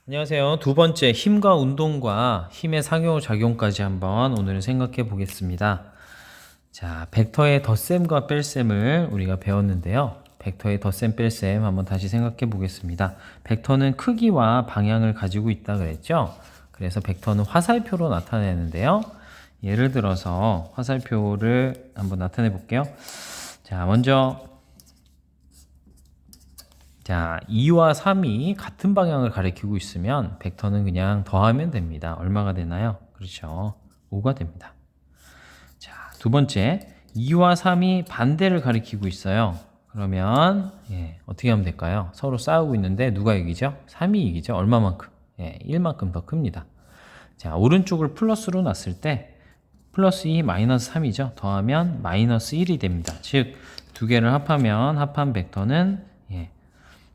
안녕하세요. 두 번째, 힘과 운동과 힘의 상호작용까지 한번 오늘은 생각해 보겠습니다. 자, 벡터의 덧셈과 뺄셈을 우리가 배웠는데요. 벡터의 덧셈, 뺄셈 한번 다시 생각해 보겠습니다. 벡터는 크기와 방향을 가지고 있다 그랬죠? 그래서 벡터는 화살표로 나타내는데요. 예를 들어서 화살표를 한번 나타내 볼게요. 자, 먼저 2와 3이 같은 방향을 가리키고 있으면 벡터는 그냥 더하면 됩니다. 얼마가 되나요? 그렇죠. 5가 됩니다. 자, 두 번째, 2와 3이 반대를 가리키고 있어요. 그러면 어떻게 하면 될까요? 서로 싸우고 있는데 누가 이기죠? 3이 이기죠. 얼마만큼? 1만큼 더 큽니다. 자, 오른쪽을 플러스로 놨을 때 플러스 2 마이너스 3이죠. 더하면 마이너스 1이 됩니다. 즉, 두 개를 합하면 합한 벡터는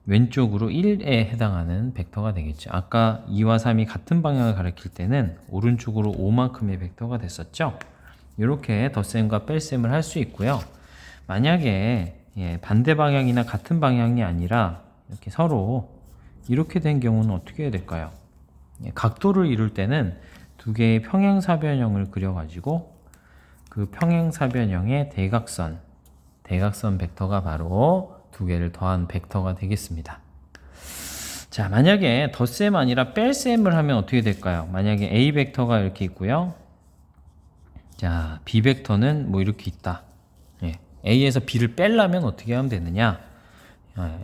왼쪽으로 1에 해당하는 벡터가 되겠죠. 아까 2와 3이 같은 방향을 가리킬 때는 오른쪽으로 5만큼의 벡터가 됐었죠. 이렇게 덧셈과 뺄셈을 할 수 있고요. 만약에 반대 방향이나 같은 방향이 아니라 이렇게 서로 이렇게 된 경우는 어떻게 해야 될까요? 각도를 이룰 때는 두 개의 평행사변형을 그려가지고 그 평행사변형의 대각선 벡터가 바로 두 개를 더한 벡터가 되겠습니다. 자, 만약에 덧셈 아니라 뺄셈을 하면 어떻게 될까요? 만약에 A 벡터가 이렇게 있고요. 자, B 벡터는 뭐 이렇게 있다. A에서 B를 빼려면 어떻게 하면 되느냐?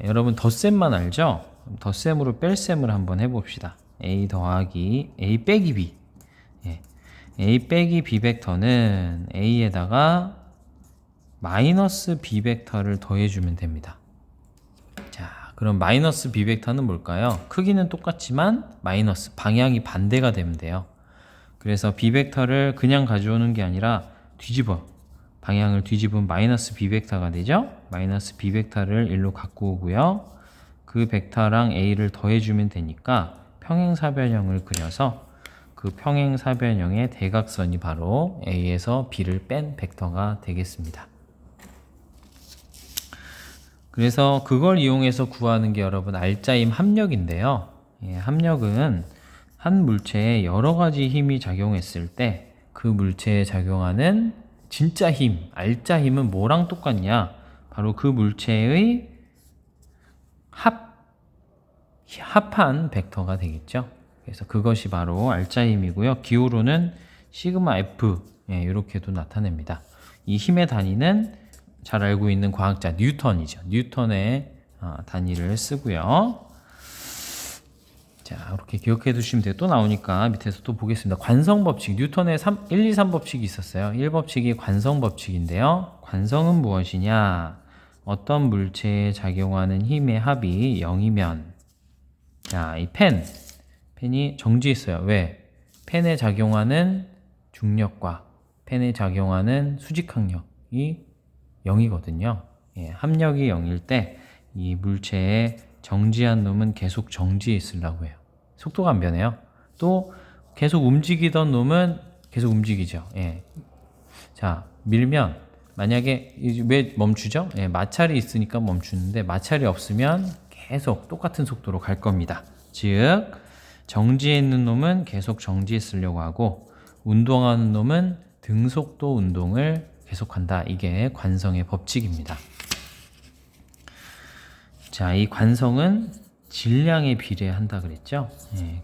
여러분 덧셈만 알죠? 덧셈으로 뺄셈을 한번 해봅시다. A 더하기 A 빼기 B. A 빼기 B 벡터는 A에다가 마이너스 B 벡터를 더해주면 됩니다. 자, 그럼 마이너스 B 벡터는 뭘까요? 크기는 똑같지만 마이너스, 방향이 반대가 되면 돼요. 그래서 B 벡터를 그냥 가져오는 게 아니라 방향을 뒤집으면 마이너스 B 벡터가 되죠? 마이너스 B 벡터를 일로 갖고 오고요. 그 벡터랑 A를 더해주면 되니까 평행사변형을 그려서 그 평행사변형의 대각선이 바로 A에서 B를 뺀 벡터가 되겠습니다. 그래서 그걸 이용해서 구하는 게 여러분 알짜임 합력인데요. 합력은 한 물체에 여러 가지 힘이 작용했을 때 그 물체에 작용하는 진짜 힘, 알짜 힘은 뭐랑 똑같냐? 바로 그 물체의 합한 벡터가 되겠죠. 그래서 그것이 바로 알짜 힘이고요. 기호로는 시그마 F 이렇게도 나타냅니다. 이 힘의 단위는 잘 알고 있는 과학자 뉴턴이죠. 뉴턴의 단위를 쓰고요. 자, 이렇게 기억해 두시면 돼요. 또 나오니까 밑에서 또 보겠습니다. 관성법칙, 뉴턴의 1, 2, 3법칙이 있었어요. 1법칙이 관성법칙인데요. 관성은 무엇이냐? 어떤 물체에 작용하는 힘의 합이 0이면 자, 이 펜이 정지했어요. 왜? 펜에 작용하는 중력과 펜에 작용하는 수직항력이 0이거든요. 합력이 0일 때 이 물체에 정지한 놈은 계속 정지해 있으려고 해요. 속도가 안 변해요. 또 계속 움직이던 놈은 계속 움직이죠. 자, 밀면 만약에 왜 멈추죠? 마찰이 있으니까 멈추는데 마찰이 없으면 계속 똑같은 속도로 갈 겁니다. 즉 정지해 있는 놈은 계속 정지했으려고 하고 운동하는 놈은 등속도 운동을 계속한다. 이게 관성의 법칙입니다. 자, 이 관성은 질량에 비례한다 그랬죠?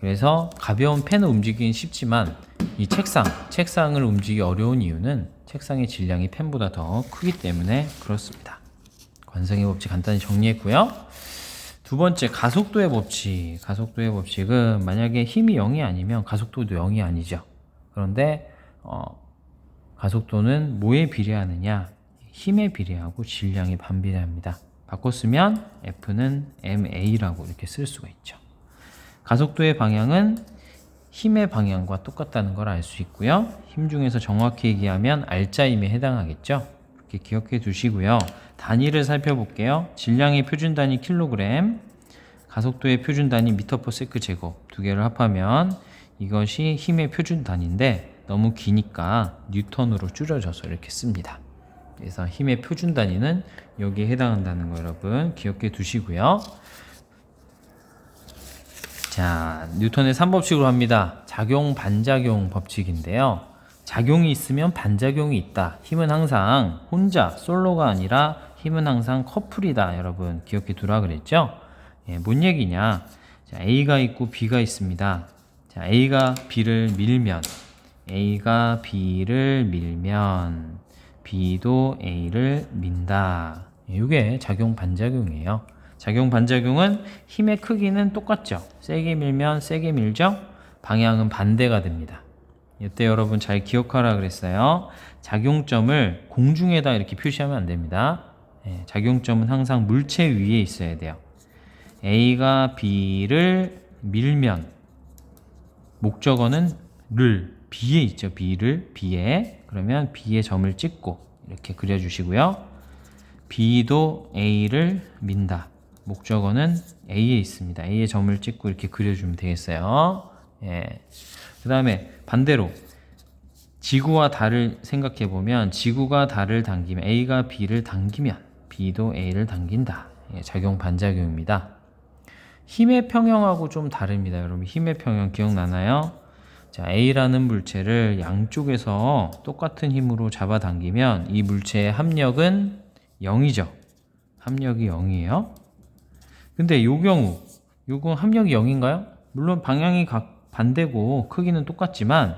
그래서 가벼운 펜을 움직이긴 쉽지만 이 책상을 움직이기 어려운 이유는 책상의 질량이 펜보다 더 크기 때문에 그렇습니다. 관성의 법칙 간단히 정리했고요. 두 번째, 가속도의 법칙. 가속도의 법칙은 만약에 힘이 0이 아니면 가속도도 0이 아니죠. 그런데 가속도는 뭐에 비례하느냐? 힘에 비례하고 질량에 반비례합니다. 바꿔 쓰면 F는 ma라고 이렇게 쓸 수가 있죠. 가속도의 방향은 힘의 방향과 똑같다는 걸 알 수 있고요. 힘 중에서 정확히 얘기하면 알짜임에 해당하겠죠. 이렇게 기억해 두시고요. 단위를 살펴볼게요. 질량의 표준 단위 킬로그램, 가속도의 표준 단위 미터 퍼 세크 제곱 두 개를 합하면 이것이 힘의 표준 단위인데 너무 기니까 뉴턴으로 줄여져서 이렇게 씁니다. 그래서 힘의 표준 단위는 여기에 해당한다는 거 여러분 기억해 두시고요. 자, 뉴턴의 3법칙으로 합니다. 작용, 반작용 법칙인데요. 작용이 있으면 반작용이 있다. 힘은 항상 혼자, 솔로가 아니라 힘은 항상 커플이다. 여러분 기억해 두라 그랬죠? 예, 뭔 얘기냐? 자, A가 있고 B가 있습니다. 자, A가 B를 밀면 B도 A를 민다. 이게 작용 반작용이에요. 작용 반작용은 힘의 크기는 똑같죠. 세게 밀면 세게 밀죠. 방향은 반대가 됩니다. 이때 여러분 잘 기억하라 그랬어요. 작용점을 공중에다 이렇게 표시하면 안 됩니다. 작용점은 항상 물체 위에 있어야 돼요. A가 B를 밀면 목적어는 B에 있죠. B에. 그러면 B에 점을 찍고 이렇게 그려주시고요. B도 A를 민다. 목적어는 A에 있습니다. A에 점을 찍고 이렇게 그려주면 되겠어요. 예. 그 다음에 반대로 지구와 달을 생각해 보면 지구가 달을 당기면 A가 B를 당기면 B도 A를 당긴다. 예, 작용 반작용입니다. 힘의 평형하고 좀 다릅니다. 여러분 힘의 평형 기억나나요? 자, A라는 물체를 양쪽에서 똑같은 힘으로 잡아당기면 이 물체의 합력은 0이죠. 합력이 0이에요. 근데 요거 합력이 0인가요? 물론 방향이 각 반대고 크기는 똑같지만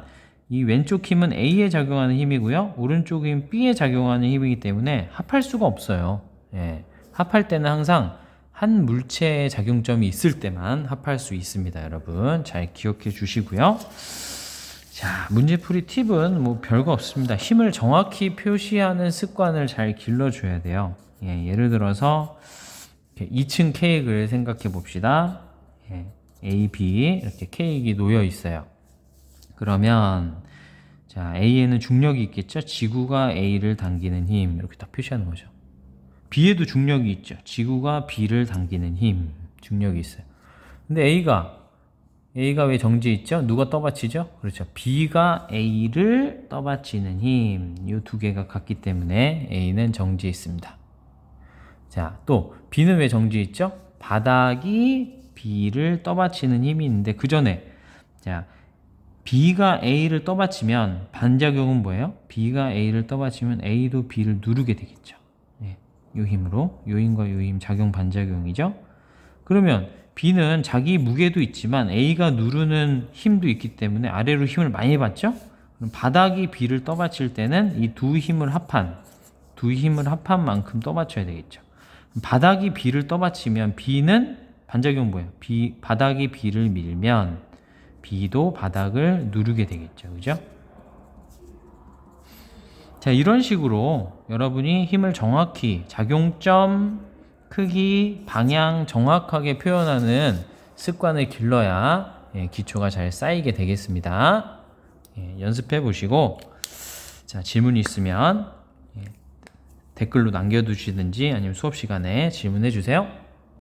이 왼쪽 힘은 A에 작용하는 힘이고요. 오른쪽 힘은 B에 작용하는 힘이기 때문에 합할 수가 없어요. 예, 합할 때는 항상 한 물체의 작용점이 있을 때만 합할 수 있습니다. 여러분 잘 기억해 주시고요. 자, 문제풀이 팁은 뭐 별거 없습니다. 힘을 정확히 표시하는 습관을 잘 길러줘야 돼요. 예, 예를 들어서 2층 케이크를 생각해 봅시다. 예, A, B 이렇게 케이크가 놓여 있어요. 그러면 자, A에는 중력이 있겠죠. 지구가 A를 당기는 힘 이렇게 딱 표시하는 거죠. B에도 중력이 있죠. 지구가 B를 당기는 힘, 중력이 있어요. 근데 A가 왜 정지해 있죠? 누가 떠받치죠? 그렇죠. B가 A를 떠받치는 힘, 이 두 개가 같기 때문에 A는 정지해 있습니다. 자, 또 B는 왜 정지해 있죠? 바닥이 B를 떠받치는 힘이 있는데 그 전에 자, B가 A를 떠받치면 반작용은 뭐예요? B가 A를 떠받치면 A도 B를 누르게 되겠죠. 예, 이 힘으로 요 힘과 요 힘 작용 반작용이죠. 그러면 B는 자기 무게도 있지만 A가 누르는 힘도 있기 때문에 아래로 힘을 많이 받죠. 그럼 바닥이 B를 떠받칠 때는 이 두 힘을 합한 만큼 떠받쳐야 되겠죠. 바닥이 B를 떠받치면 B는 반작용 뭐예요? 바닥이 B를 밀면 B도 바닥을 누르게 되겠죠. 그죠? 자, 이런 식으로 여러분이 힘을 정확히 작용점, 크기, 방향 정확하게 표현하는 습관을 길러야 기초가 잘 쌓이게 되겠습니다. 연습해 보시고 자, 질문 있으면 댓글로 남겨두시든지 아니면 수업 시간에 질문해 주세요.